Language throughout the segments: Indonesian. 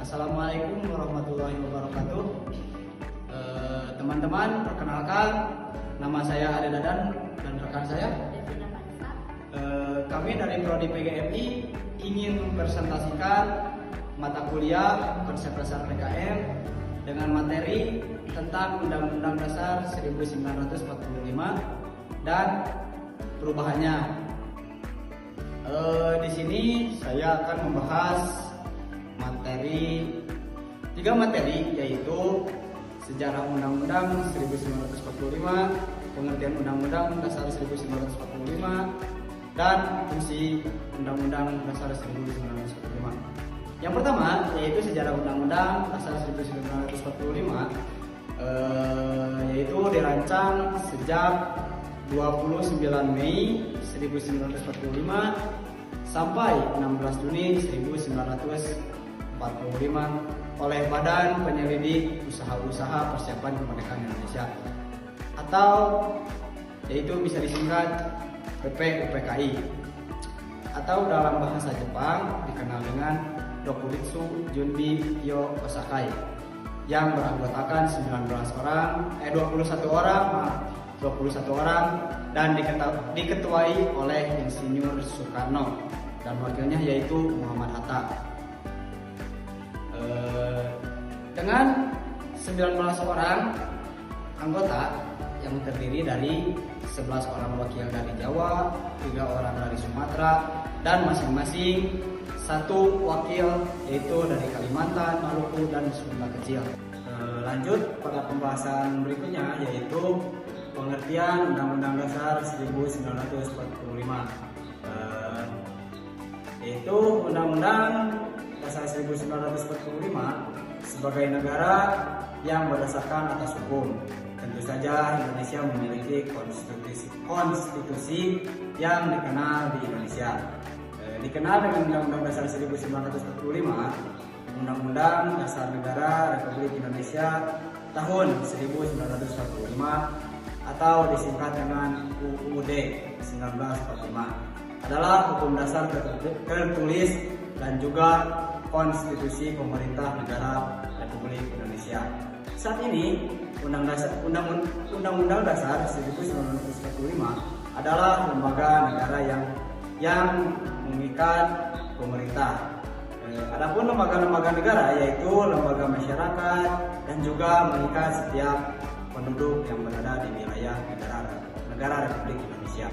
Assalamualaikum warahmatullahi wabarakatuh. Teman-teman, perkenalkan, nama saya Ade Dadan dan rekan saya. Kami dari Prodi PGMI ingin mempresentasikan mata kuliah konsep dasar PKN dengan materi tentang Undang-Undang Dasar 1945 dan perubahannya. Di sini saya akan membahas tiga materi, yaitu sejarah Undang-Undang 1945, pengertian Undang-Undang Dasar 1945, dan fungsi Undang-Undang Dasar 1945. Yang pertama yaitu sejarah Undang-Undang Dasar 1945, yaitu dirancang sejak 29 Mei 1945 sampai 16 Juni 1945 oleh Badan Penyelidik Usaha-Usaha Persiapan Kemerdekaan Indonesia, atau yaitu bisa disingkat PPUPKI, atau dalam bahasa Jepang dikenal dengan Dokuritsu Junbi Yo Osakai, yang beranggotakan 21 orang dan diketuai oleh Insinyur Soekarno dan wakilnya yaitu Muhammad Hatta. Dengan 19 orang anggota yang terdiri dari 11 orang wakil dari Jawa, 3 orang dari Sumatera, dan masing-masing 1 wakil yaitu dari Kalimantan, Maluku, dan Sunda Kecil. Lanjut pada pembahasan berikutnya, yaitu pengertian Undang-Undang Dasar 1945, yaitu Undang-Undang Dasar 1945 sebagai negara yang berdasarkan atas hukum. Tentu saja Indonesia memiliki konstitusi yang dikenal di Indonesia. Dikenal dengan Undang-Undang Dasar 1945, Undang-Undang Dasar Negara Republik Indonesia tahun 1945 atau disingkat dengan UUD 1945 adalah hukum dasar tertulis dan juga konstitusi pemerintah negara Republik Indonesia. Saat ini Undang-Undang Dasar 1945 adalah lembaga negara yang mengikat pemerintah. Adapun lembaga-lembaga negara yaitu lembaga masyarakat dan juga mengikat setiap penduduk yang berada di wilayah negara Republik Indonesia.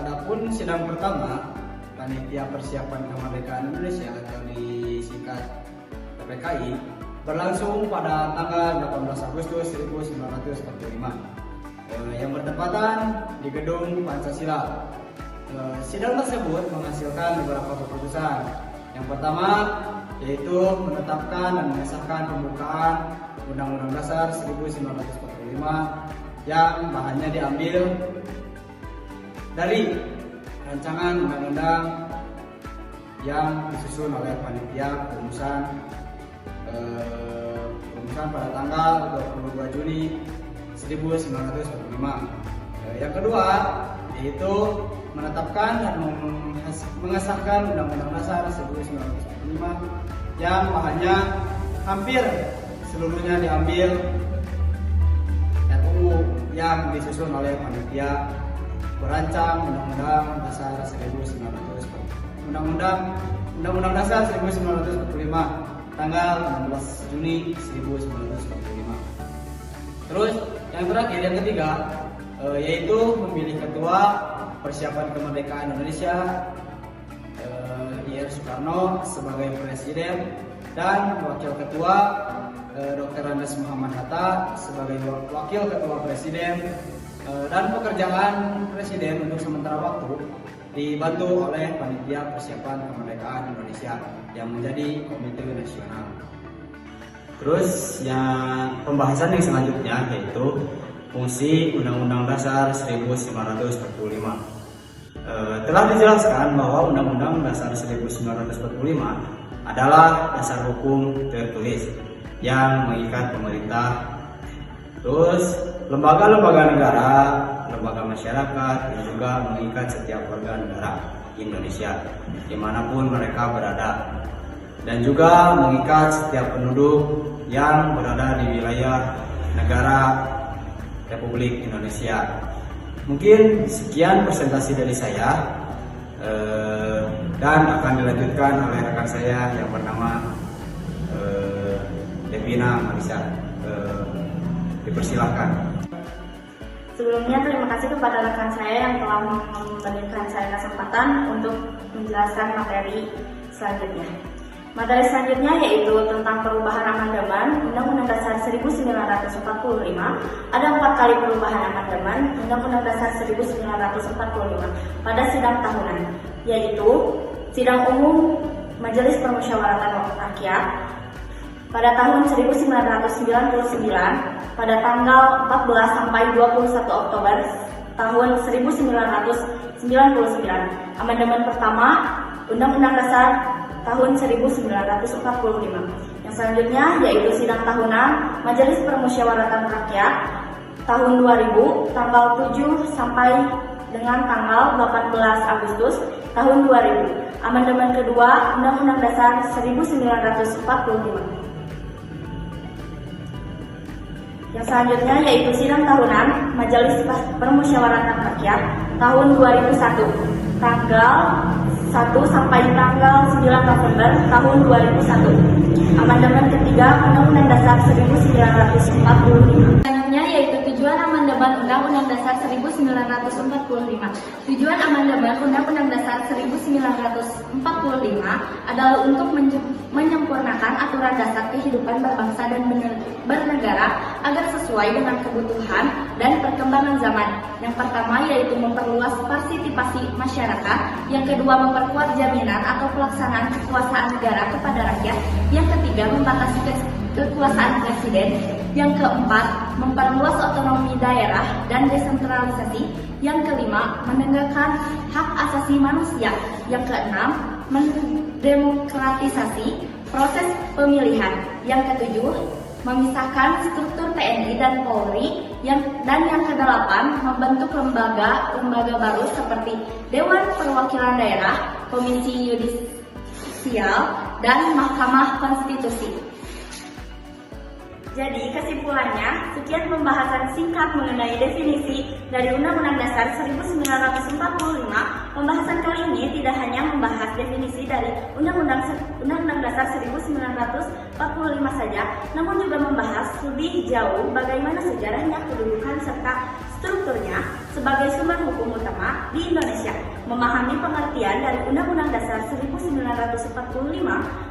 Adapun sidang pertama Panitia Persiapan Kemerdekaan Indonesia atau disingkat PPKI berlangsung pada tanggal 18 Agustus 1945 yang bertepatan di Gedung Pancasila. Sidang tersebut menghasilkan beberapa keputusan. Yang pertama yaitu menetapkan dan mengesahkan pembukaan Undang-Undang Dasar 1945 yang bahannya diambil dari rancangan undang-undang yang disusun oleh panitia perumusan pada tanggal 22 Juni 1945. Yang kedua yaitu menetapkan dan mengesahkan Undang-Undang Dasar 1945 yang bahannya hampir seluruhnya diambil RUU yang disusun oleh panitia berancang Undang-Undang Dasar 1945 Undang-Undang Dasar 1945 tanggal 16 Juni 1945. Terus yang terakhir, yang ketiga, yaitu memilih ketua Persiapan Kemerdekaan Indonesia Ir Soekarno sebagai presiden dan wakil ketua Dr. Andes Muhammad Hatta sebagai wakil ketua presiden, dan pekerjaan presiden untuk sementara waktu dibantu oleh Panitia Persiapan Kemerdekaan Indonesia yang menjadi komite nasional. Terus yang pembahasan yang selanjutnya yaitu fungsi Undang-Undang Dasar 1945. Telah dijelaskan bahwa Undang-Undang Dasar 1945 adalah dasar hukum tertulis yang mengikat pemerintah, terus lembaga-lembaga negara, lembaga masyarakat, dan juga mengikat setiap warga negara Indonesia dimanapun mereka berada. dan juga mengikat setiap penduduk yang berada di wilayah negara Republik Indonesia. Mungkin sekian presentasi dari saya, dan akan dilanjutkan oleh rekan saya yang bernama Devina Marisa. Dipersilahkan. Sebelumnya terima kasih kepada rekan saya yang telah memberikan saya kesempatan untuk menjelaskan materi selanjutnya. Materi selanjutnya yaitu tentang perubahan amandemen Undang-Undang Dasar 1945. Ada 4 kali perubahan amandemen Undang-Undang Dasar 1945 pada sidang tahunan, yaitu Sidang Umum Majelis Permusyawaratan Rakyat pada tahun 1999 pada tanggal 14 sampai 21 Oktober tahun 1999. Amandemen pertama Undang-Undang Dasar tahun 1945. Yang selanjutnya yaitu sidang tahunan Majelis Permusyawaratan Rakyat tahun 2000 tanggal 7 sampai dengan tanggal 18 Agustus tahun 2000. Amandemen kedua Undang-Undang Dasar 1945. Yang selanjutnya yaitu sidang tahunan Majelis Permusyawaratan Rakyat tahun 2001 tanggal 1 sampai tanggal 9 November tahun 2001. Amandemen ketiga Undang-Undang Dasar 1945. Selanjutnya yaitu tujuan amandemen Undang-Undang Dasar 1945. Tujuan amandemen Undang-Undang Dasar 1945 adalah untuk menyempurnakan aturan dasar kehidupan berbangsa dan bernegara agar sesuai dengan kebutuhan dan perkembangan zaman. Yang pertama yaitu memperluas partisipasi masyarakat, yang kedua memperkuat jaminan atau pelaksanaan kekuasaan negara kepada rakyat, yang ketiga membatasi kekuasaan presiden, yang keempat memperluas otonomi daerah dan desentralisasi, yang kelima menegakkan hak asasi manusia, yang keenam mendemokratisasi proses pemilihan, yang ketujuh memisahkan struktur TNI dan Polri, dan yang kedelapan membentuk lembaga baru seperti Dewan Perwakilan Daerah, Komisi Yudisial, dan Mahkamah Konstitusi. Jadi kesimpulannya, sekian pembahasan singkat mengenai definisi dari Undang-Undang Dasar 1945. Pembahasan kali ini tidak hanya membahas definisi dari Undang-Undang Dasar 1945 saja, namun juga membahas lebih jauh bagaimana sejarahnya, kedudukan, serta strukturnya sebagai sumber hukum utama di Indonesia. Memahami pengertian dari Undang-Undang Dasar 1945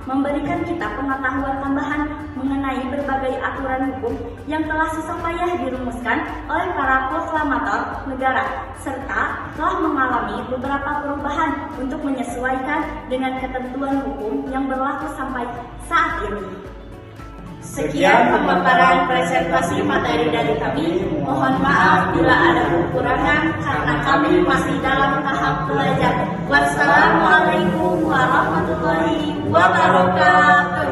memberikan kita pengetahuan tambahan mengenai berbagai aturan hukum yang telah susah payah dirumuskan oleh para proklamator negara, serta telah mengalami beberapa perubahan untuk menyesuaikan dengan ketentuan hukum yang berlaku sampai saat ini. Sekian pemaparan presentasi materi dari kami. Mohon maaf bila ada kekurangan karena kami masih dalam tahap belajar. Wassalamualaikum warahmatullahi wabarakatuh.